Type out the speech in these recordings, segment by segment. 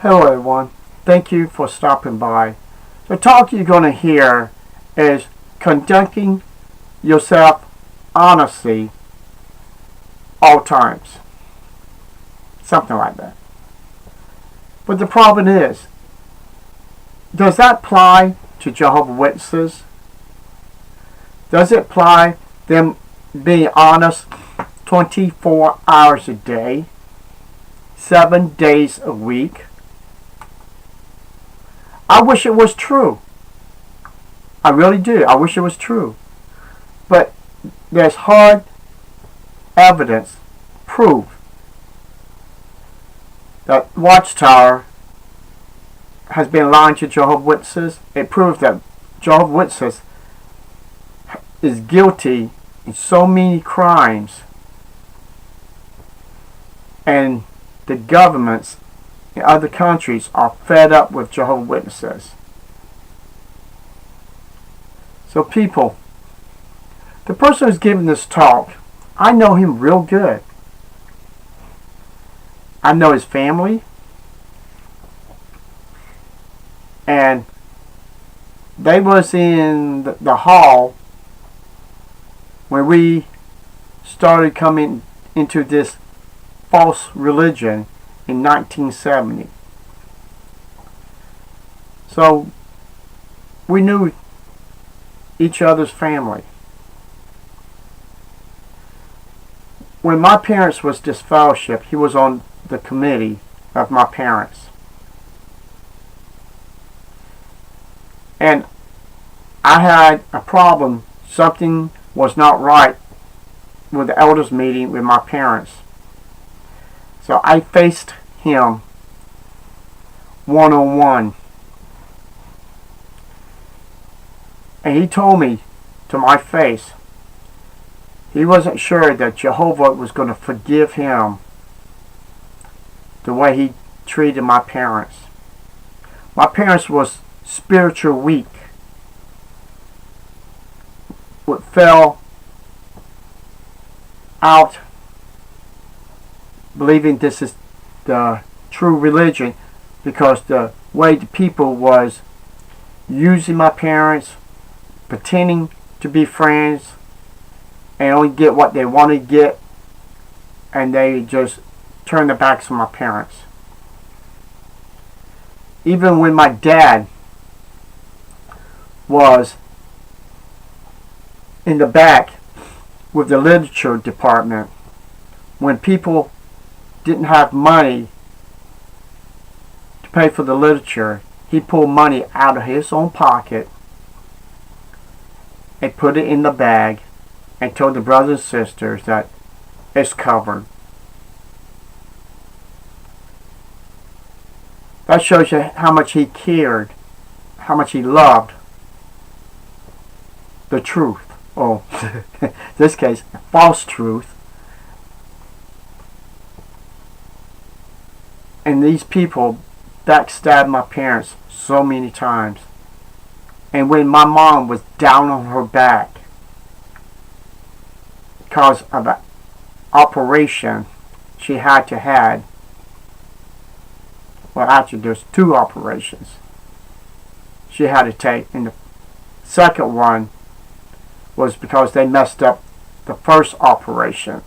Hello everyone, thank you for stopping by. The talk you're going to hear is conducting yourself honestly all times. Something like that. But the problem is, does that apply to Jehovah's Witnesses? Does it apply them being honest 24 hours a day, 7 days a week? I wish it was true. I really do. I wish it was true. But there's hard evidence, proof, that Watchtower has been lying to Jehovah's Witnesses. It proves that Jehovah's Witnesses is guilty in so many crimes, and the governments in other countries are fed up with Jehovah's Witnesses. So people, the person who's giving this talk, I know him real good. I know his family, and they was in the hall when we started coming into this false religion in 1970. So we knew each other's family. When my parents was disfellowshipped, he was on the committee of my parents. And I had a problem. Something was not right with the elders meeting with my parents. So I faced him one-on-one. And he told me to my face he wasn't sure that Jehovah was going to forgive him the way he treated my parents. My parents was spiritual weak. Fell out believing this is the true religion because the way the people was using my parents, pretending to be friends, and only get what they want to get, and they just turn their backs on my parents. Even when my dad was in the back with the literature department, when people didn't have money to pay for the literature, he pulled money out of his own pocket and put it in the bag and told the brothers and sisters that it's covered. That shows you how much he cared, how much he loved the truth. Oh, in this case, false truth. And these people backstabbed my parents so many times. And when my mom was down on her back because of an operation she had to have, well, actually there's 2 operations she had to take, and the second one was because they messed up the first operation.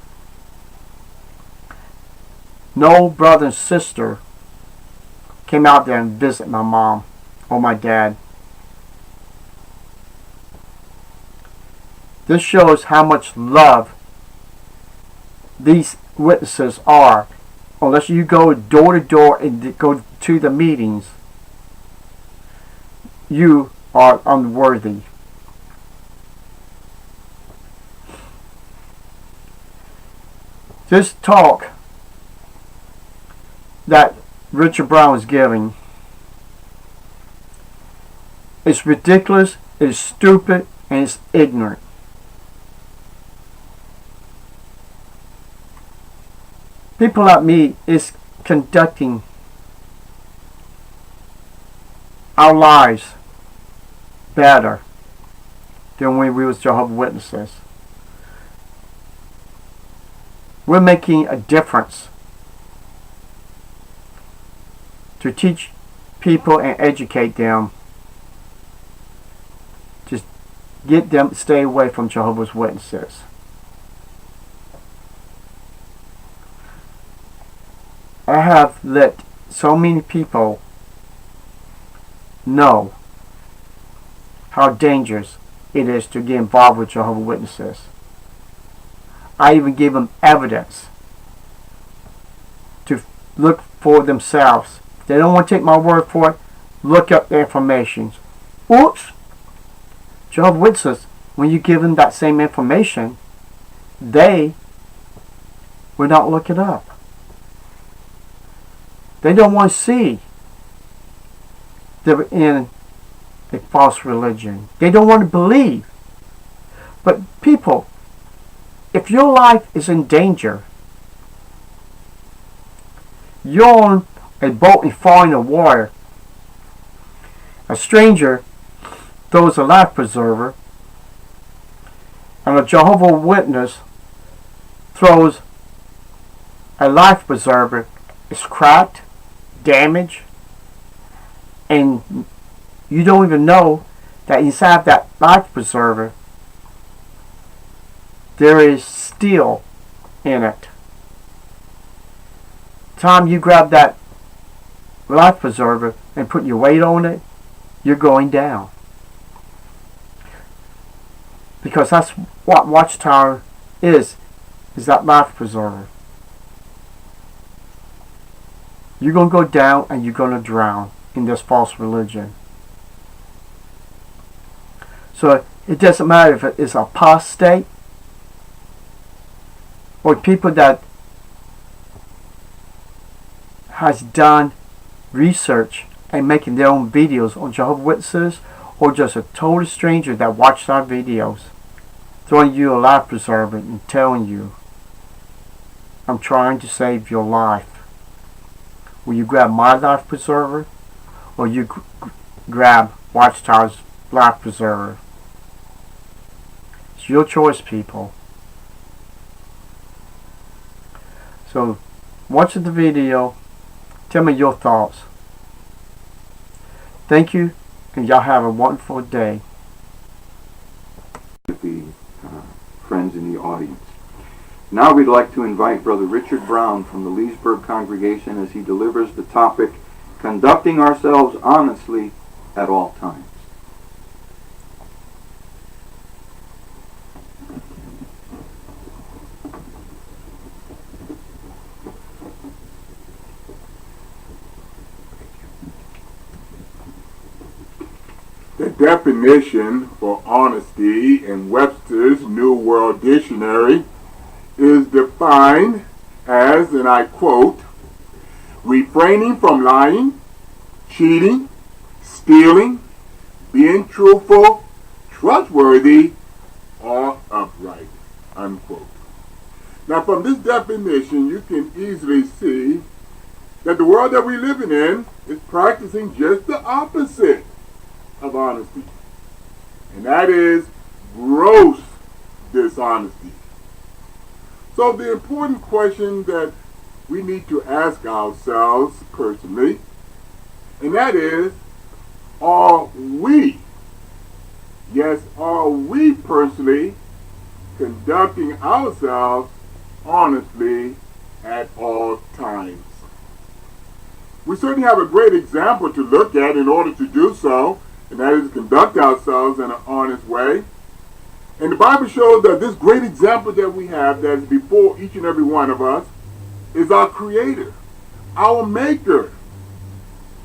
No brother and sister came out there and visit my mom or my dad. This shows how much love these witnesses are. Unless you go door to door and go to the meetings, you are unworthy. This talk that Richard Brown was giving is ridiculous, it is stupid, and it's ignorant. People like me is conducting our lives better than when we was Jehovah's Witnesses. We're making a difference to teach people and educate them. Just get them to stay away from Jehovah's Witnesses. I have let so many people know how dangerous it is to get involved with Jehovah's Witnesses. I even give them evidence to look for themselves. If they don't want to take my word for it, look up the information. Oops! Jehovah's Witnesses, when you give them that same information, they will not look it up. They don't want to see they're in a false religion. They don't want to believe. But people, if your life is in danger, you're on a boat and falling in the water, a stranger throws a life preserver, and a Jehovah's Witness throws a life preserver, it's cracked, damaged, and you don't even know that inside that life preserver there is steel in it. Time you grab that life preserver and put your weight on it, you're going down. Because that's what Watchtower is that life preserver. You're going to go down and you're going to drown in this false religion. So it doesn't matter if it is apostate or people that has done research and making their own videos on Jehovah's Witnesses, or just a total stranger that watched our videos throwing you a life preserver and telling you, I'm trying to save your life. Will you grab my life preserver, or you grab Watchtower's life preserver? It's your choice, people. So, watch the video. Tell me your thoughts. Thank you, and y'all have a wonderful day. The friends in the audience. Now we'd like to invite Brother Richard Brown from the Leesburg congregation as he delivers the topic, Conducting Ourselves Honestly at All Times. The definition for honesty in Webster's New World Dictionary is defined as, and I quote, refraining from lying, cheating, stealing, being truthful, trustworthy, or upright, unquote. Now from this definition, you can easily see that the world that we're living in is practicing just the opposite of honesty, and that is gross dishonesty. So the important question that we need to ask ourselves personally, and that is, are we, yes, are we personally conducting ourselves honestly at all times? We certainly have a great example to look at in order to do so, and that is to conduct ourselves in an honest way. And the Bible shows that this great example that we have that is before each and every one of us is our Creator, our Maker.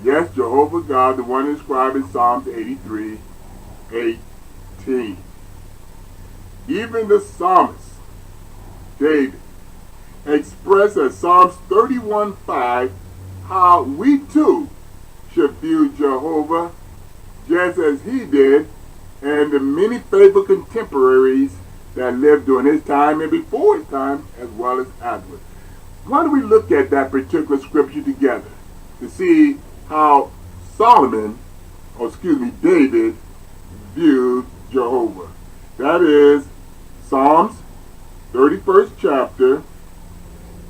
Yes, Jehovah God, the one described in Psalms 83:18. Even the psalmist, David, expressed in Psalms 31:5 how we too should view Jehovah just as he did, and the many faithful contemporaries that lived during his time and before his time, as well as afterwards. Why don't we look at that particular scripture together to see how David viewed Jehovah? That is Psalms 31st chapter,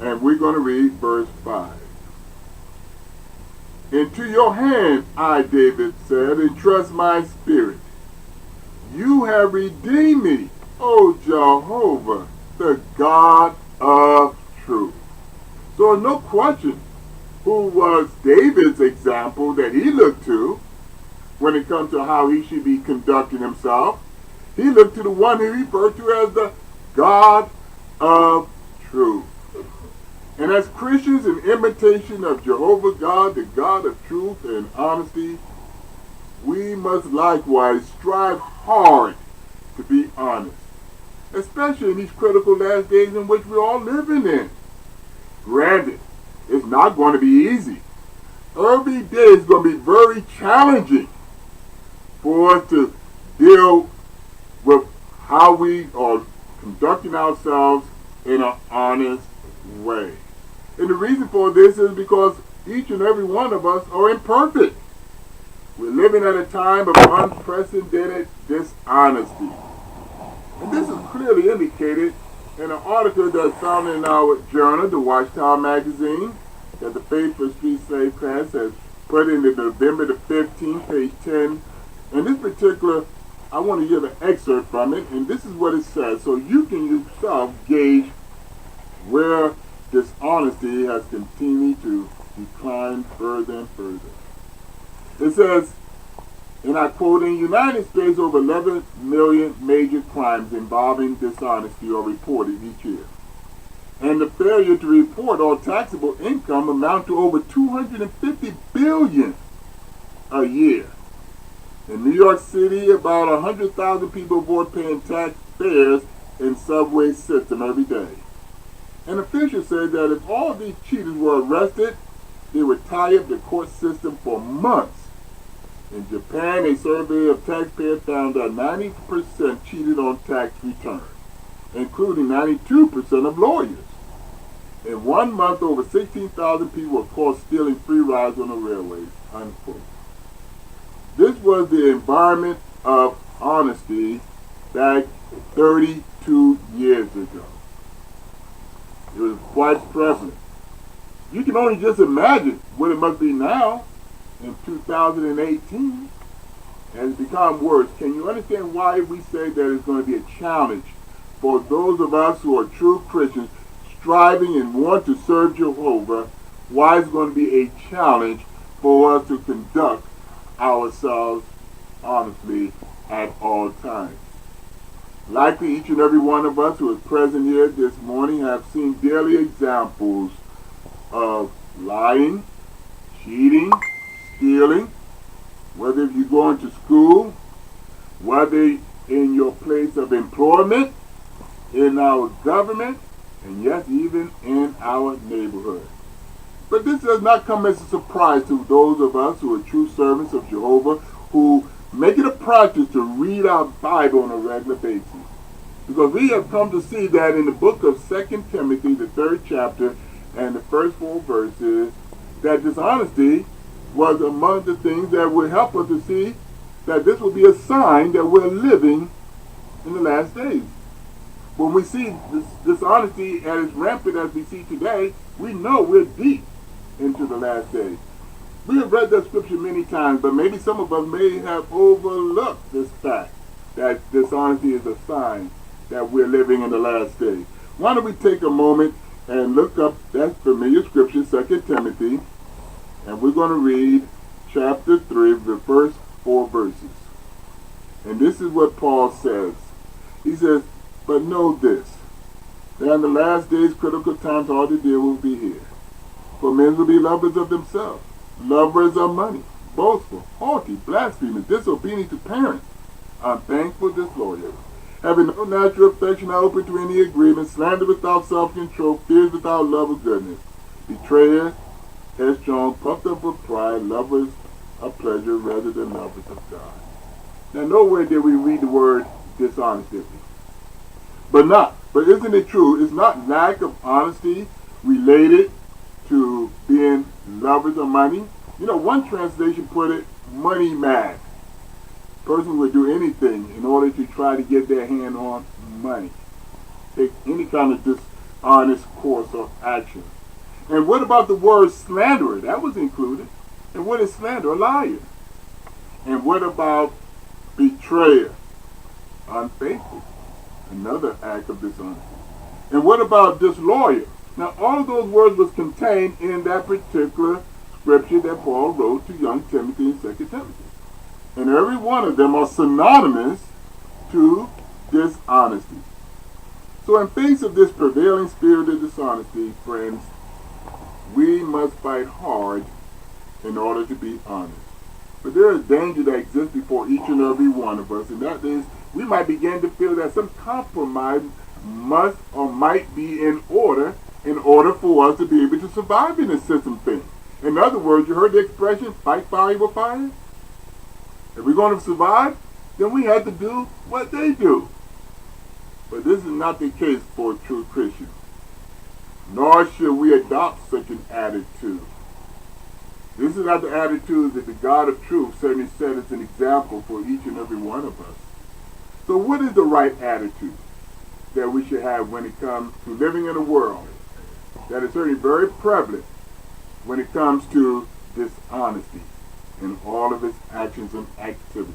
and we're going to read verse 5. Into your hand, I, David said, entrust my spirit. You have redeemed me, O Jehovah, the God of truth. So no question who was David's example that he looked to when it comes to how he should be conducting himself. He looked to the one he referred to as the God of truth. And as Christians in imitation of Jehovah God, the God of truth and honesty, we must likewise strive hard to be honest, especially in these critical last days in which we're all living in. Granted, it's not going to be easy. Every day is going to be very challenging for us to deal with how we are conducting ourselves in an honest way. And the reason for this is because each and every one of us are imperfect. We're living at a time of unprecedented dishonesty. And this is clearly indicated in an article that's found in our journal, the Watchtower magazine, that the Faithful Street Slave Press has put in the November the 15th, page 10. And this particular, I want to give an excerpt from it, and this is what it says, so you can yourself gauge where dishonesty has continued to decline further and further. It says, and I quote, in the United States, over 11 million major crimes involving dishonesty are reported each year. And the failure to report all taxable income amount to over $250 billion a year. In New York City, about 100,000 people avoid paying tax fares in subway system every day. An official said that if all these cheaters were arrested, they would tie up the court system for months. In Japan, a survey of taxpayers found that 90% cheated on tax returns, including 92% of lawyers. In 1 month, over 16,000 people were caught stealing free rides on the railways, unquote. This was the environment of honesty back 32 years ago. It was quite prevalent. You can only just imagine what it must be now in 2018. And it's become worse. Can you understand why we say that it's going to be a challenge for those of us who are true Christians striving and want to serve Jehovah? Why it's going to be a challenge for us to conduct ourselves honestly at all times. Likely each and every one of us who is present here this morning have seen daily examples of lying, cheating, stealing, whether you're going to school, whether in your place of employment, in our government, and yes, even in our neighborhood. But this does not come as a surprise to those of us who are true servants of Jehovah, who make it a practice to read our Bible on a regular basis. Because we have come to see that in the book of 2 Timothy, the 3rd chapter, and the first 4 verses, that dishonesty was among the things that would help us to see that this will be a sign that we're living in the last days. When we see this dishonesty as rampant as we see today, we know we're deep into the last days. We have read that scripture many times, but maybe some of us may have overlooked this fact that dishonesty is a sign that we're living in the last days. Why don't we take a moment and look up that familiar scripture, 2 Timothy, and we're going to read chapter 3, the first 4 verses. And this is what Paul says. He says, but know this, that in the last days critical times hard to deal will be here. For men will be lovers of themselves, lovers of money, boastful, haughty, blasphemous, disobedient to parents, unthankful, disloyal, having no natural affection or open to any agreement, slander without self-control, fears without love of goodness, betrayers, headstrong, puffed up with pride, lovers of pleasure rather than lovers of God. Now nowhere did we read the word dishonesty. But isn't it true? Is not lack of honesty related to being lovers of money? You know, one translation put it, money mad. Person would do anything in order to try to get their hand on money. Take any kind of dishonest course of action. And what about the word slanderer? That was included. And what is slander? A liar. And what about betrayer? Unfaithful. Another act of dishonesty. And what about disloyal? Now, all of those words was contained in that particular scripture that Paul wrote to young Timothy in 2 Timothy. And every one of them are synonymous to dishonesty. So in face of this prevailing spirit of dishonesty, friends, we must fight hard in order to be honest. But there is danger that exists before each and every one of us, and that is we might begin to feel that some compromise must or might be in order for us to be able to survive in this system thing. In other words, you heard the expression, fight fire with fire? If we're going to survive, then we have to do what they do. But this is not the case for a true Christian. Nor should we adopt such an attitude. This is not the attitude that the God of truth certainly set as an example for each and every one of us. So what is the right attitude that we should have when it comes to living in a world that is certainly very prevalent when it comes to dishonesty in all of its actions and activities?